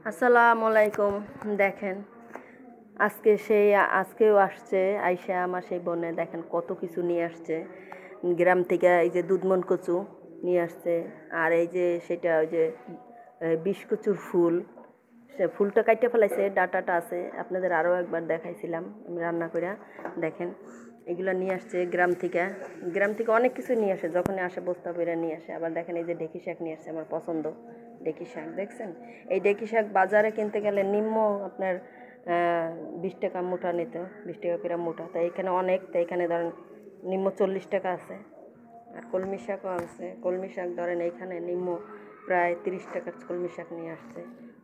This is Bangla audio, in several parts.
আসসালামু আলাইকুম। দেখেন আজকেও আসছে আইসা আমার সেই বোনে, দেখেন কত কিছু নিয়ে আসছে গ্রাম থেকে। এই যে দুধমন কচু নিয়ে আসছে, আর এই যে সেটা ওই যে বিষ কচুর ফুল, সে ফুলটা কাটতে ফেলাইছে, ডাটাটা আছে, আপনাদের আরও একবার দেখাইছিলাম আমি রান্না করে। দেখেন এগুলো নিয়ে আসছে গ্রাম থেকে অনেক কিছু নিয়ে আসে, যখনই আসে বস্তা বইরা নিয়ে আসে। আবার দেখেন এই যে ঢেঁকি শাক নিয়ে আসছে, আমার পছন্দ ঢেঁকি শাক। দেখছেন এই ঢেঁকি শাক বাজারে কিনতে গেলে নিম্ন আপনার 20 টাকা মুঠা নিত, 20 টাকা করে মুঠা। তাই এখানে অনেক, তাই এখানে ধরেন নিম্ন 40 টাকা আছে। আর কলমি শাকও আছে, কলমি শাক ধরেন এইখানে নিম্ন প্রায় 30 টাকার কলমি শাক নিয়ে আসছে।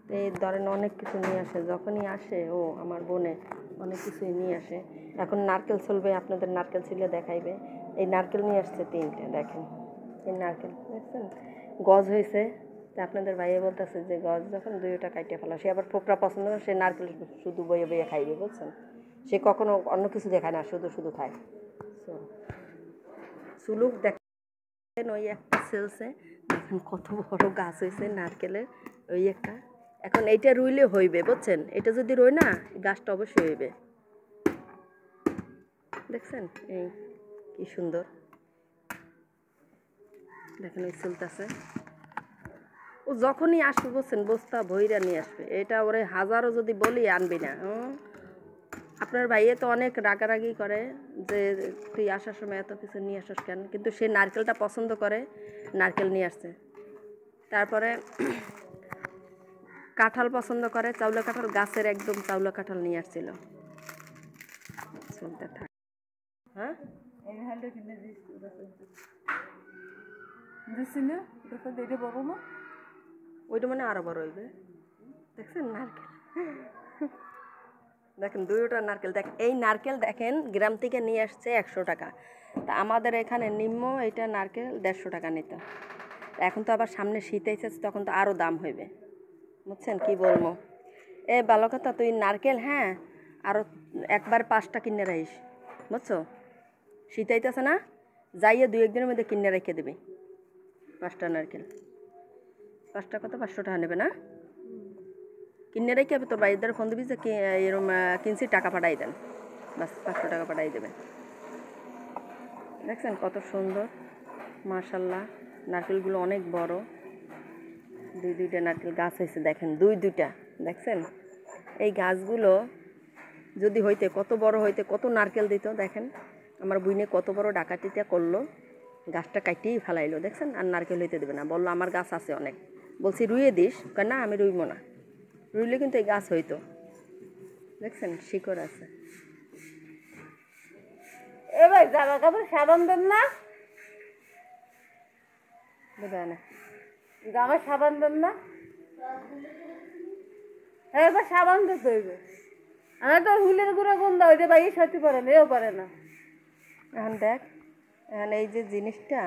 তো এই ধরেন অনেক কিছু নিয়ে আসে, যখনই আসে আমার বোনে অনেক কিছুই নিয়ে আসে। এখন নারকেল চলবে, আপনাদের নারকেল ছিলে দেখাইবে। এই নারকেল নিয়ে আসছে 3টে, দেখেন এই নারকেল দেখছেন গজ হয়েছে। তা আপনাদের ভাইয়ে বলতেছে যে গজ যখন 2টা কাটিয়ে ফেলা, সে আবার ফোকরা পছন্দ করে, সে নারকেল শুধু বয়ে বয়ে খাইবে, বুঝছেন। সে কখনো অন্য কিছু দেখায় না, শুধু শুধু খায়। সুলুক দেখেন ওই একটা সেলসে, দেখেন কত বড় গাছ হয়েছে নারকেলের, ওই একটা। এখন এইটা রুইলে হইবে, বুঝছেন, এটা যদি রই না গাছটা অবশ্যই হইবে। দেখছেন এই কি সুন্দর, দেখেন ওই চলতেছে। ও যখনই আসবে বুঝছেন বস্তা ভইরা নিয়ে আসবে, এটা ওরে হাজারও যদি বলি আনবি না। আপনার ভাইয়ে তো অনেক রাগারাগি করে যে তুই আসার সময় এত কিছু নিয়ে আসিস কেন, কিন্তু সে নারকেলটা পছন্দ করে, নারকেল নিয়ে আসছে। তারপরে কাঁঠাল পছন্দ করে, চাউলা কাঁঠাল, গাছের একদম চাউলা কাঁঠাল নিয়ে আসছিল। চলতে থাক। হ্যাঁ ওইটা মানে আরো বড় হইবে। দেখছেন নারকেল, দেখেন 2টা নারকেল। দেখেন এই নারকেল দেখেন গ্রাম থেকে নিয়ে আসছে 100 টাকা। তা আমাদের এখানে নিম্ন এইটা নারকেল 150 টাকা নিত। এখন তো আবার সামনে শীত এসেছে, তখন তো আরও দাম হইবে, বুঝছেন কি বলবো। ভালো কথা, তুই নারকেল হ্যাঁ আরও একবার 5টা কিনে রাখিস, বুঝছো। শীত আইতেছে না, যাইয়ে 2-1 দিনের মধ্যে কিনে রেখে দেবে 5টা নারকেল। 5টা কত, 500 টাকা নেবে না? কিনে রেখে তোর বাড়িদার ফোন দিবি যে এরকম কিনছি, টাকা পাঠাই দেন, বাস 500 টাকা পাঠাই দেবে। দেখছেন কত সুন্দর, মাশাল্লাহ। নারকেলগুলো অনেক বড়, 2-2টা নারকেল গাছ হয়েছে, দেখেন 2-2টা। দেখছেন এই গাছগুলো যদি হইতে কত বড় হইতে, কত নারকেল দিত। দেখেন আমার বুইনে কত বড় ডাকাতিটা করলো, গাছটা কাটিয়েই ফেলাইলো। দেখছেন আর নারকেল হইতে দেবে না, বললো আমার গাছ আছে অনেক। বলছি রুইয়ে দিস, না আমি রুইব না, রুইলে কিন্তু এই গাছ হইতো। দেখছেন শিকড় আছে। এবার জামা কাপড় সাবান দেন না, বুঝা না জামা সাবান দেন না, এবার সাবান দিতে হইবে। আমার তো হুলের গুঁড়া গন্ধ ওইটা বাইরে সত্যি পারে না, এও পারে না। এখন দেখ, এখন এই যে জিনিসটা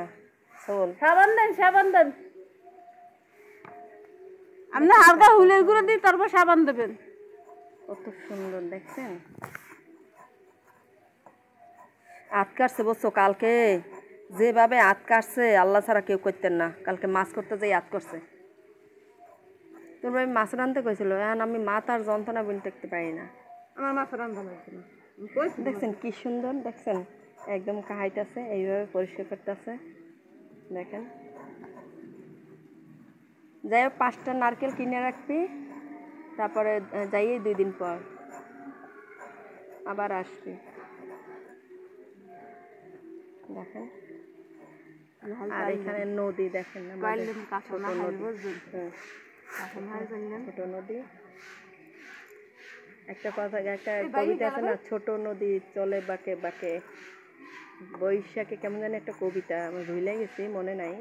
চল, সাবান দেন, সাবান দেন। আপনি হালকা হুলের গুঁড়ো দিয়ে তারপর সাবান দেবেন। কত সুন্দর দেখছেন। আত কাটছে বুঝছো, কালকে যেভাবে আত কাটছে আল্লাহ ছাড়া কেউ করতেন না। কালকে মাছ করতে যাই আত করছে। তোর আমি মাছ রাঁধতে কইছিল, এখন আমি মাথার যন্ত্রণা বলে দেখতে পারি না। আমার মাছ রান্ধা লাগবে না। দেখছেন কি সুন্দর, দেখছেন একদম কাহাইতেছে, এইভাবে পরিষ্কার করতেছে। দেখেন যাই হোক 5টা নারকেল কিনে রাখবি, তারপরে যাইয়ে 2 দিন পর আবার আসবি। দেখেন আর এখানে নদী, দেখেন ছোট নদী, ছোট নদী। একটা কথা, একটা কবিতা আছে না, ছোট নদী চলে বাঁকে বাঁকে, বৈশাখে কেমন জানি একটা কবিতা, আমি ভুলে গেছি, মনে নাই।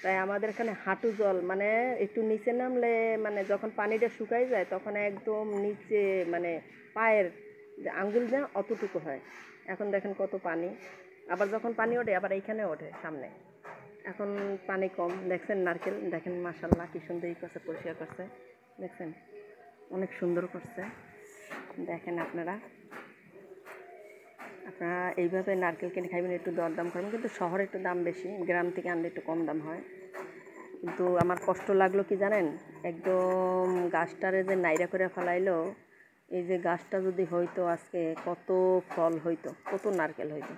তাই আমাদের এখানে হাঁটু জল, মানে একটু নিচে নামলে, মানে যখন পানিটা শুকাই যায় তখন একদম নিচে, মানে পায়ের যে আঙ্গুল যা অতটুকু হয়। এখন দেখেন কত পানি, আবার যখন পানি ওঠে আবার এইখানে ওঠে সামনে। এখন পানি কম। দেখছেন নারকেল, দেখেন মাশাল্লাহ কি সুন্দর করছে, পরিষ্কার করছে। দেখছেন অনেক সুন্দর করছে। দেখেন আপনারা এইভাবে নারকেল কিনে খাইবেন, একটু দরদাম করবেন, কিন্তু শহরে একটু দাম বেশি, গ্রাম থেকে আনলে একটু কম দাম হয়। কিন্তু আমার কষ্ট লাগলো কি জানেন, একদম গাছটারে যে নাইরা করে ফেলাইলো। এই যে গাছটা যদি হইতো আজকে কত ফল হইতো, কত নারকেল হইতো,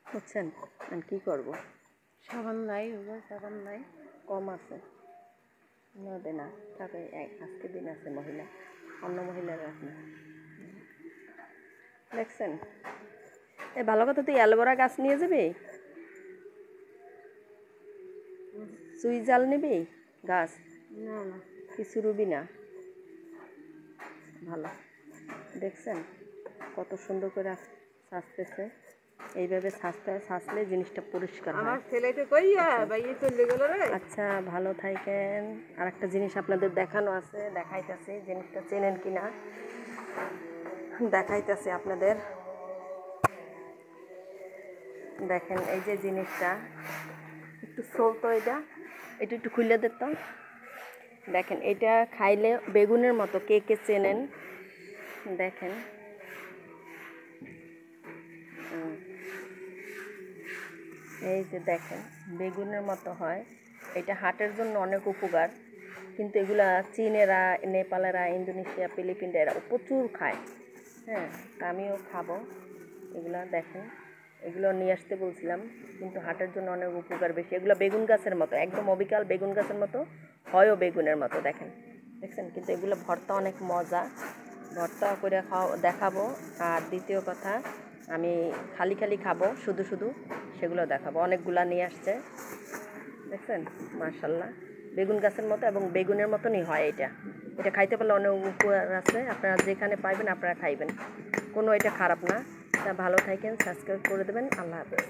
বুঝছেন? আমি কী করবো, সাবান নাই, সাবান নাই, কম আছে না দে না থাকে। আজকে দিন আছে মহিলা, অন্য মহিলার রাখ না। দেখছেন? এ ভালো কথা, তুই অ্যালোভেরা গাছ নিয়ে যাবি, চুই জাল নিবি গাছ, না না কিছু রুবি না। ভালো, দেখছেন কত সুন্দর করে সাজতেছে। এইভাবে সাজলে জিনিসটা পরিষ্কার হয়। আমার ছেলেকে কইয়া বাইয়ে চলে গেল রে। আচ্ছা, ভালো থাকেন। আর একটা জিনিস আপনাদের দেখানো আছে, দেখাইতেছি, জিনিসটা চেনেন কি না দেখাইতেছি আপনাদের। দেখেন এই যে জিনিসটা একটু চলতো, এটা একটু খুলে দিতাম। দেখেন এটা খাইলে বেগুনের মতো, কে কে চেনেন দেখেন। এই যে দেখেন বেগুনের মতো হয়, এটা হার্টের জন্য অনেক উপকার। কিন্তু এগুলা চীনেরা, নেপালেরা, ইন্দোনেশিয়া, ফিলিপিনরা এরা প্রচুর খায়। হ্যাঁ, আমিও খাবো এগুলা। দেখেন এগুলো নিয়ে আসতে বলছিলাম, কিন্তু হার্টের জন্য অনেক উপকার বেশি। এগুলো বেগুন গাছের মতো, একদম অবিকাল বেগুন গাছের মতো হয়ও, বেগুনের মতো দেখেন, দেখছেন? কিন্তু এগুলো ভর্তা অনেক মজা, ভর্তা করে দেখাবো। আর দ্বিতীয় কথা, আমি খালি খালি খাবো, শুধু শুধু সেগুলো দেখাবো। অনেকগুলা নিয়ে আসছে, দেখছেন? মার্শাল্লাহ, বেগুন গাছের মতো এবং বেগুনের মতনই হয় এটা। এটা খাইতে পারলে অনেক উপকার আছে, আপনারা যেখানে পাইবেন আপনারা খাইবেন, কোনো এটা খারাপ না। তা ভালো থাকেন, সাবস্ক্রাইব করে দেবেন। আল্লাহ হাফেজ।